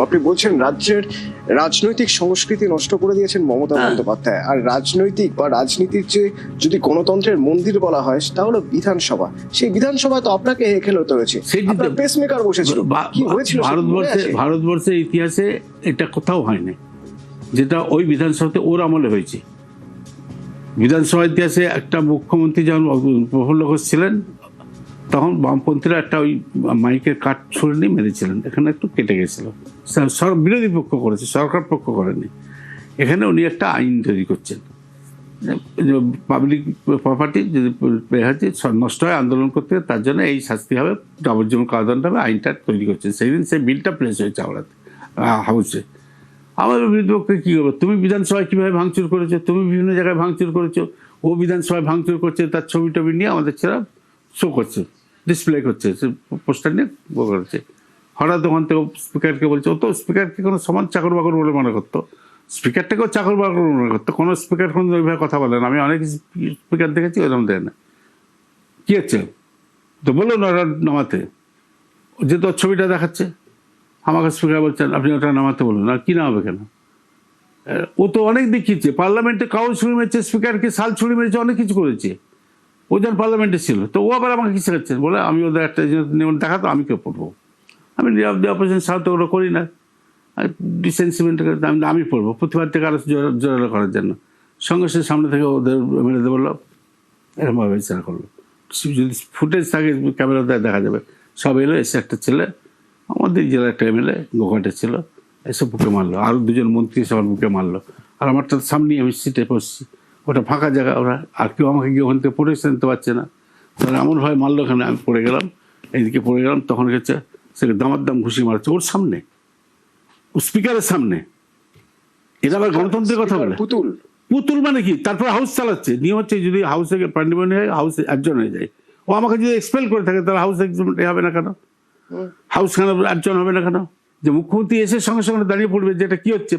আপনি বলছেন রাজ্যের রাজনৈতিক সংস্কৃতি নষ্ট করে দিয়েছেন মমতা বন্দ্যোপাধ্যায়। আর রাজনৈতিক বা রাজনীতির যে যদি গণতন্ত্রের মন্দির বলা হয় তা হলো বিধানসভা। সেই বিধানসভায় তো আপনাকে হেখেল হতে হয়েছে, আপনার পেসমেকার বসেছিল, কি হয়েছিল? ভারতবর্ষের ইতিহাসে এটা কোথাও হয়নি যেটা ওই বিধানসভাতে ওর আমলে হয়েছে। বিধানসভা ইতিহাসে একটা মুখ্যমন্ত্রী যখন প্রফুল্ল ঘোষ ছিলেন তখন বামপন্থীরা একটা ওই মাইকের কাঠ ছুড়ে নিয়ে মেরেছিলেন, এখানে একটু কেটে গেছিল। বিরোধী পক্ষ করেছে, সরকার পক্ষ করেনি। এখানে উনি একটা আইন তৈরি করছেন, পাবলিক প্রপার্টি যদি নষ্ট হয় আন্দোলন করতে তার জন্য এই শাস্তি হবে, যাবজ্জীবন কারাদণ্ড হবে, আইনটা তৈরি করছেন। সেই দিন সেই বিলটা প্লেস হয়েছে হাওড়াতে হাউসে। আমাদের বিরোধী পক্ষে কী করবো, তুমি বিধানসভায় কীভাবে ভাঙচুর করেছো, তুমি বিভিন্ন জায়গায় ভাঙচুর করেছো, ও বিধানসভায় ভাঙচুর করছে, তার ছবি টবি নিয়ে আমাদের ছেলেরা শো করছে, ডিসপ্লে করছে, সে পোস্টার নিয়ে করছে। হঠাৎ ওখান থেকে স্পিকারকে বলছে, ও তো স্পিকারকে কোনো সমান চাকর বাকর বলে মনে করতো, স্পিকারটাকেও চাকর বাকর মনে করতো। কোনো স্পিকার কোনো ওইভাবে কথা বলে না, আমি অনেক স্পিকার দেখেছি ওইরকম দেয় না। কী হচ্ছে তো বললো না ওটা নামাতে, যেহেতু ওর ছবিটা দেখাচ্ছে, আমাকে স্পিকার বলছেন আপনি ওটা নামাতে বলুন। আর কী নামাবে কেন? ও তো অনেক দেখিয়েছে, পার্লামেন্টে কাউল ছুরি মেরেছে, স্পিকারকে শাল ছুরি মেরেছে, অনেক কিছু করেছে। ও যখন পার্লামেন্টে ছিল তো ও আবার আমাকে কি শেখাচ্ছেন, বলে আমি ওদের একটা দেখাতো আমি কেউ পড়বো। আমি অপোজিশন সাথে ওরা করি না, ডিসেন্সিমেন্ট আমি পড়বো প্রতিবাদ থেকে আরো জোরালো করার জন্য। সঙ্গে সঙ্গে সামনে থেকে ওদের মেরে বললো এরকমভাবে বিচার করলো। যদি ফুটেজ থাকে ক্যামেরাতে দেখা যাবে। সব এলো, এসে একটা ছেলে আমাদের জেলার একটা এমএলএ গোঘাটে ছিল, এসে বুকে মারলো, আরও দুজন মন্ত্রী এসে আমার বুকে মারলো। আর আমারটা সামনেই আমি সিটে বসছি, ওটা ফাঁকা জায়গা, ওরা আর কেউ আমাকে গিয়ে ওখান থেকে প্রোটেকশন নিতে পারছে না। তাহলে এমনভাবে মারলো, ওখানে আমি পড়ে গেলাম, এইদিকে পড়ে গেলাম। তখন হচ্ছে সেকে দামার দাম ঘুষি মারছে ওর সামনে, স্পিকারের সামনে। এটা আবার গণতন্ত্রের কথা বলে পুতুল পুতুল মানে কি? তারপর হাউস চালাচ্ছে। নিয়ম হচ্ছে যদি হাউসে পান্ডিমনি হয়, হাউসে একজন হয়ে যায়। ও আমাকে যদি এক্সপেল করে থাকে তাহলে হাউস একজন হবে না কেন? হাউস কেন একজন হবে না কেন? যে মুখ্যমন্ত্রী এসে সঙ্গে সঙ্গে দাঁড়িয়ে পড়বে যে এটা কী হচ্ছে,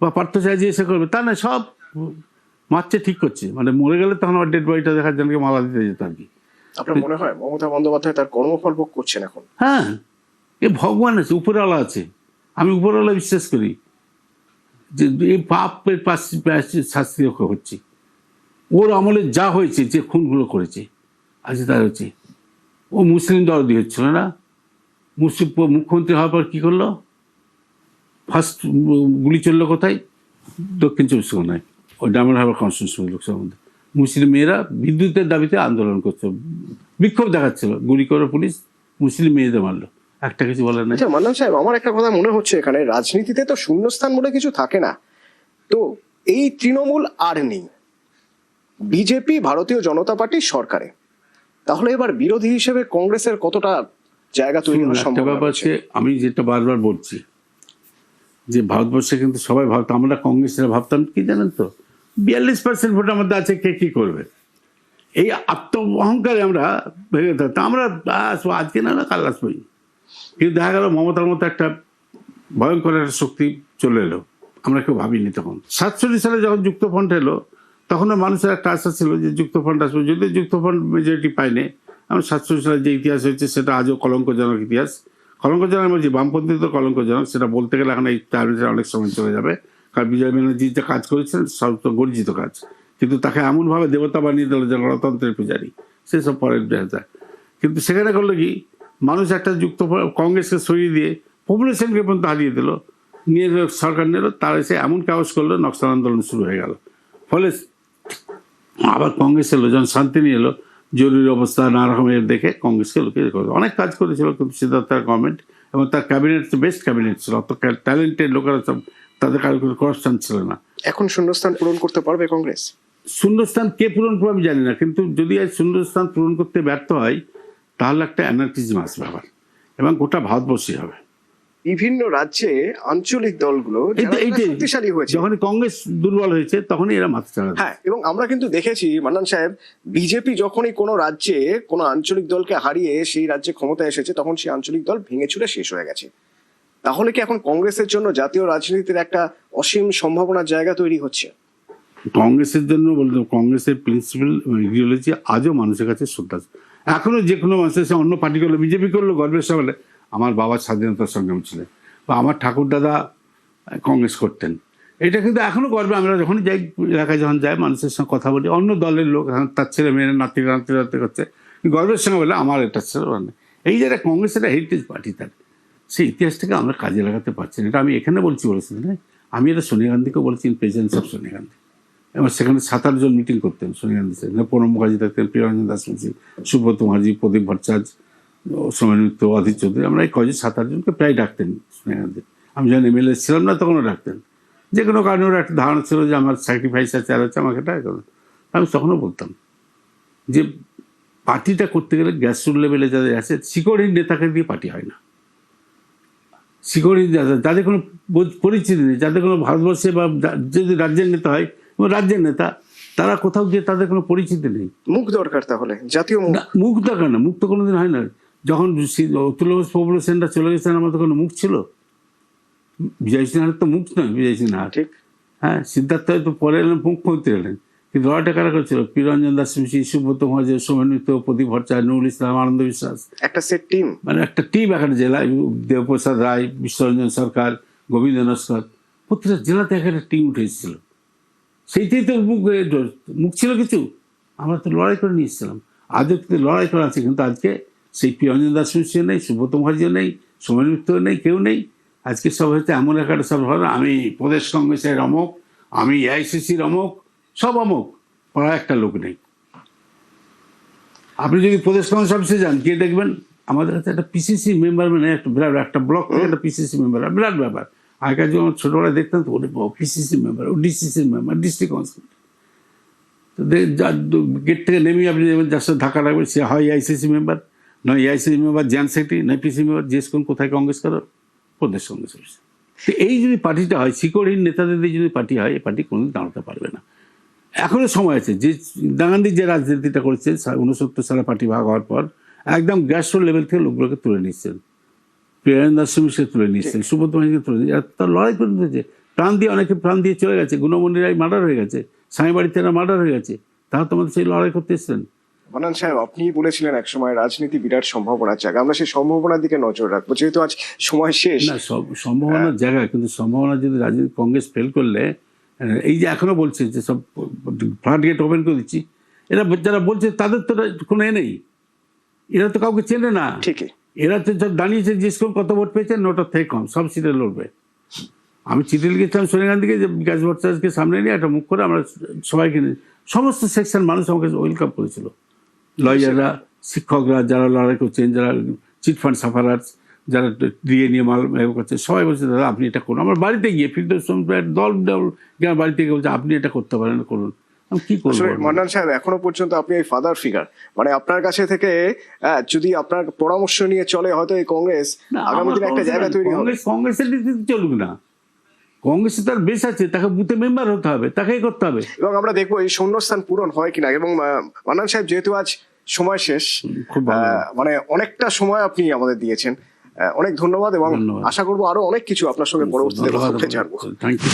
বা পার্থ সাহায্যে এসে করবে তা না, সব মারছে ঠিক করছে। মানে মরে গেলে তখন আমার ডেড বডিটা দেখার জন্য মালা দিতে যেত আর কি। আপনার মনে হয় মমতা বন্দ্যোপাধ্যায় তার কর্মফল ভোগ করছেন এখন? হ্যাঁ, এ ভগবান আছে, উপরওয়ালা আছে, আমি উপরওয়ালা বিশ্বাস করি যে এই পাপের শাস্তি হচ্ছে। ওর আমলে যা হয়েছে, যে খুনগুলো করেছে আজ তার হচ্ছে। ও মুসলিম দরদি হচ্ছিল না, মুসলিম মুখ্যমন্ত্রী হওয়ার পর কী করলো, ফার্স্ট গুলি চললো কোথায়? দক্ষিণ চব্বিশ পরগনায়, ওই ডায়মন্ড হারবার কনস্টিটিউশন লোকসভার মধ্যে মুসলিম মেয়েরা বিদ্যুতের দাবিতে আন্দোলন করছে, বিক্ষোভ দেখাচ্ছিল, গুলি করে পুলিশ মুসলিম মেয়েদের মারলো, একটা কিছু বলে না। আচ্ছা মান্নান সাহেব, আমার একটা কথা মনে হচ্ছে, এখানে রাজনীতিতে তো শূন্যস্থান বলে কিছু থাকে না। তো এই তৃণমূল আর নেই, বিজেপি ভারতীয় জনতা পার্টি সরকারে, তাহলে এবার বিরোধী হিসেবে কংগ্রেসের কতটা জায়গা তৈরি হওয়ার সম্ভাবনা আছে? আমি যেটা বারবার বলছি যে ভারতবর্ষে কিন্তু সবাই ভাবতো, আমরা কংগ্রেসেরা ভাবতাম কি জানেন তো, 42% ভোটের মধ্যে আছে, কে কি করবে, এই আত্ম অহংকারে আমরা ভেঙে থাকতাম। আমরা আসবো আজকে না কাল আসবোই। কিন্তু দেখা গেল মমতার মতো একটা ভয়ঙ্কর একটা শক্তি চলে এলো, আমরা কেউ ভাবিনি তখন। 47 সালে যখন যুক্তফ্রন্ট এলো তখনও মানুষের একটা আশা ছিল যে যুক্তফ্রন্ট আসবে, যদি যুক্তফ্রন্ট মেজরিটি পায়নি। আমার 47 সালে যে ইতিহাস হয়েছে সেটা আজও কলঙ্কজনক ইতিহাস। কলঙ্কজনক বলছি, বামপন্থী তো কলঙ্কজনক, সেটা বলতে গেলে এখন এই টার্মে অনেক সময় চলে যাবে। কারণ বিজয় ব্যানার্জি যে কাজ করেছেন সব তো গর্জিত কাজ, কিন্তু তাকে এমনভাবে দেবতা বানিয়ে দিল যে গণতন্ত্রের পূজারী, সেসব পরের যায়। কিন্তু সেখানে করলো কি, মানুষ একটা কংগ্রেসকে সরিয়ে দিয়ে পপুলেশনকে পর্যন্ত হারিয়ে দিল, নিয়ে সরকার নিল, তারা এসে এমন কাগজ করলো, নকশাল আন্দোলন শুরু হয়ে গেল। ফলে আবার কংগ্রেস এলো, যখন শান্তি নিয়ে এলো, জরুরি অবস্থা নানা রকমের দেখে কংগ্রেসকে লোকে অনেক কাজ করেছিল। কিন্তু সিদ্ধার্থের গভর্নমেন্ট এবং তার ক্যাবিনেট বেস্ট ক্যাবিনেট ছিল, অত ট্যালেন্টেড লোকেরা সব, তাদের কারো কোনো করাপশন ছিল না। এখন শূন্যস্থান পূরণ করতে পারবে কংগ্রেস? শূন্যস্থান কে পূরণ করবে আমি জানি না, কিন্তু যদি আজ শূন্যস্থান পূরণ করতে ব্যর্থ হয় তাহলে একটা অ্যানার্কিজম আসবে আবার, এবং গোটা ভারতবর্ষে হবে। বিভিন্ন রাজ্যে আঞ্চলিক দলগুলো শক্তিশালী হয়েছে, যখন কংগ্রেস দুর্বল হয়েছে তখনই এরা মাথা চাড়া। হ্যাঁ, এবং আমরা কিন্তু দেখেছি মান্নান সাহেব, বিজেপি যখনই কোনো রাজ্যে কোনো আঞ্চলিক দলকে হারিয়ে সেই রাজ্যে ক্ষমতায় এসেছে তখন সেই আঞ্চলিক দল ভেঙে চুরে শেষ হয়ে গেছে। তাহলে কি এখন কংগ্রেসের জন্য জাতীয় রাজনীতির একটা অসীম সম্ভাবনার জায়গা তৈরি হচ্ছে? কংগ্রেসের জন্য বলতে, কংগ্রেসের প্রিন্সিপাল আইডিওলজি আজও মানুষের কাছে শ্রদ্ধা। এখনো যে কোনো মানুষের অন্য পার্টি করলো, বিজেপি করলো, গর্বের সঙ্গে আমার বাবার স্বাধীনতার সংগ্রাম ছিলেন, বা আমার ঠাকুরদাদা কংগ্রেস করতেন। এটা কিন্তু এখনো গর্বে, আমরা যখন যাই এলাকায় যখন যাই মানুষের সঙ্গে কথা বলি, অন্য দলের লোক এখন তার ছেলে মেয়েরা নাতি করছে, গর্বের সঙ্গে বলে আমার এটা ছিল মানে এই যে একটা কংগ্রেসের একটা হেরিটেজ পার্টি, তার সেই ইতিহাসটাকে আমরা কাজে লাগাতে পারছি না। এটা আমি এখানে বলছি না, আমি এটা সোনিয়া গান্ধীকেও বলছি, in presence of Sonia Gandhi. এবার সেখানে 7-8 জন মিটিং করতেন সোনিয়া গান্ধী, প্রণব মুখার্জি থাকতেন, প্রিয়রঞ্জন দাস মুন্সি, সুব্রত মুখার্জি, প্রদীপ ভট্টাচার্য, সোমেন মিত্র, অধীর চৌধুরী, আমরা এই কজন 7-8 জনকে প্রায় ডাকতেন সোনিয়া গান্ধী। আমি যখন এমএলএ ছিলাম না তখনও ডাকতেন, যে কোনো কারণে ওর একটা ধারণা ছিল যে আমার স্যাক্রিফাইস আছে আর আছে, আমাকে এটা করুন। আমি তখনও বলতাম যে পার্টিটা করতে গেলে গ্রাসরুট লেভেলে যাদের আছে, শিকড়হীন নেতাকে দিয়ে পার্টি হয় না। শিকড়হীন যাদের কোনো পরিচিতি নেই, যাদের কোনো ভারতবর্ষে বা যদি রাজ্যের নেতা হয়, রাজ্যের নেতা, তারা কোথাও গিয়ে তাদের কোনো পরিচিতি নেই। মুখ দরকার, তাহলে জাতীয় মুখ। মুখ দরকার না, মুখ তো কোনোদিন হয় না। যখন অতুল বোস প্রফুল্ল সেনরা চলে গেছেন, আমার তো কোনো মুখ ছিল? বিজয় সিনহার তো মুখ নয়, বিজয় সিনহা। ঠিক। হ্যাঁ, সিদ্ধার্থ হয়তো পরে এলেন, মুখ্যমন্ত্রী এলেন, কিন্তু লড়াইটা কারা করছিল? প্রিয়রঞ্জন দাস মুন্সি, সুব্রত মুখার্জি, সোমেন মিত্র, প্রদীপ ভট্টাচার্য, নুরুল ইসলাম, আনন্দ বিশ্বাস, একটা সেট টিম, মানে একটা টিম একটা জেলায়। দেবপ্রসাদ রায়, বিশ্বরঞ্জন সরকার, গোবিন্দ নস্কর, প্রতিটা জেলাতে একটা টিম উঠে এসেছিল। সেইটাই তো মুখ ছিল কিছু। আমরা তো লড়াই করে নিয়ে এসেছিলাম, আজও কিন্তু লড়াই করা আছে, কিন্তু আজকে সেই প্রিয়রঞ্জন দাস মুন্সিও নেই, সুব্রত মুখার্জিও নেই, সোমেন মিত্রও নেই, কেউ নেই। আজকে সব হচ্ছে এমন একটা সব ধরো, আমি প্রদেশ কংগ্রেসের অমুক, আমি এআইসিসির অমুক, সব অমুক, পড়া একটা লোক নেই। আপনি যদি প্রদেশ কংগ্রেস অফিসে যান, গিয়ে দেখবেন আমাদের কাছে একটা পিসিসি মেম্বার, মানে একটা বিরাট, একটা ব্লক থেকে একটা পিসিসি মেম্বার, বিরাট ব্যাপার। আগেকার যখন ছোটবেলায় দেখতাম তো, ওটা পিসিসি মেম্বার, ও ডিসিসি মেম্বার, ডিস্ট্রিক্ট কাউন্সিল। তো গেট থেকে নেমে আপনি যার সাথে ধাক্কা রাখবেন, সে হয় এআইসিসি মেম্বার, নয় এআইসিসি মেম্বার জেনারেল সেক্রেটারি, নয় পিসি মেম্বার। জিজ্ঞেস করুন কোথায় কংগ্রেস করো? প্রদেশ কংগ্রেস অফিসে। তো এই যদি পার্টিটা হয়, শিকড়হীন নেতাদের দিয়ে যদি পার্টি হয়, এই পার্টি কোনোদিন দাঁড়াতে পারবে না। এখনো সময় আছে। যে গান্ধী যে রাজনীতিটা করেছে 69 সালে পার্টি ভাগ হওয়ার পর, একদম গ্রাসরুট লেভেল থেকে লোকগুলোকে তুলে নিচ্ছেন, প্রিয়রঞ্জন দাস মুন্সিকে তুলে নিচ্ছেন, সুব্রত মুখার্জিকে তুলে নিচ্ছেন। তার লড়াই করে দিয়েছে, প্রাণ দিয়ে, অনেকে প্রাণ দিয়ে চলে গেছে। গুণমণি রায় মার্ডার হয়ে গেছে, স্বামী বাড়িতে মার্ডার হয়ে গেছে, তারা তোমাদের সেই লড়াই করতে এসেছেন। মান্নান সাহেব, আপনি বলেছিলেন একসময় রাজনীতি বিরাট সম্ভাবনার জায়গা, আমরা সেই সম্ভাবনার দিকে নজর রাখবো, যেহেতু আজ সময় শেষ। না, সব সম্ভাবনার জায়গা, কিন্তু সম্ভাবনা যদি রাজনীতি কংগ্রেস ফেল করলে, এই যে এখনো বলছে যে সব ফ্লাড গেট ওপেন করে দিচ্ছি, এরা যারা বলছে তাদের তো কোনো নেই, এরা তো কাউকে চেনে না। ঠিকই। এরা তো সব দাঁড়িয়েছে, যে কত ভোট পেয়েছে, নোটার থেকে কম, সব সিটে লড়বে। আমি চিঠি লিখেছিলাম সোনিয়া গান্ধীকে যে বিকাশ ভট্টাচার্যকে সামনে নিয়ে একটা মুখ করে আমরা সবাইকে, সমস্ত সেকশন মানুষ আমাকে ওয়েলকাম করেছিল। লয়াররা, শিক্ষকরা, যারা লড়াই করছেন, যারা চিটফান্ড সাফারার্স, যারা দিয়ে নিয়ে মাল করছে, সবাই বলছে দাদা আপনি এটা করুন। আমার বাড়িতে গিয়ে দল বাড়িতে গিয়ে বলছে আপনি এটা করতে পারেন, করুন। আমি কি করবো? মান্নান সাহেব, এখনো পর্যন্ত আপনি এই ফাদার ফিগার, মানে আপনার কাছে থেকে যদি আপনার পরামর্শ নিয়ে চলে, হয়তো এই কংগ্রেস আগামী দিনে একটা জায়গা তৈরি হবে। কংগ্রেসের নীতিতে চলুক না, কংগ্রেসে তার বেশ আছে, তাকে বুথে মেম্বার হতে হবে, তাকেই করতে হবে। এবং আমরা দেখবো এই শূন্যস্থান পূরণ হয় কিনা। এবং মান্নান সাহেব, যেহেতু আজ সময় শেষ, খুব ভালো, মানে অনেকটা সময় আপনি আমাদের দিয়েছেন, অনেক ধন্যবাদ। এবং আশা করবো আরো অনেক কিছু আপনার সঙ্গে পরবর্তীতে জানবো। Thank you.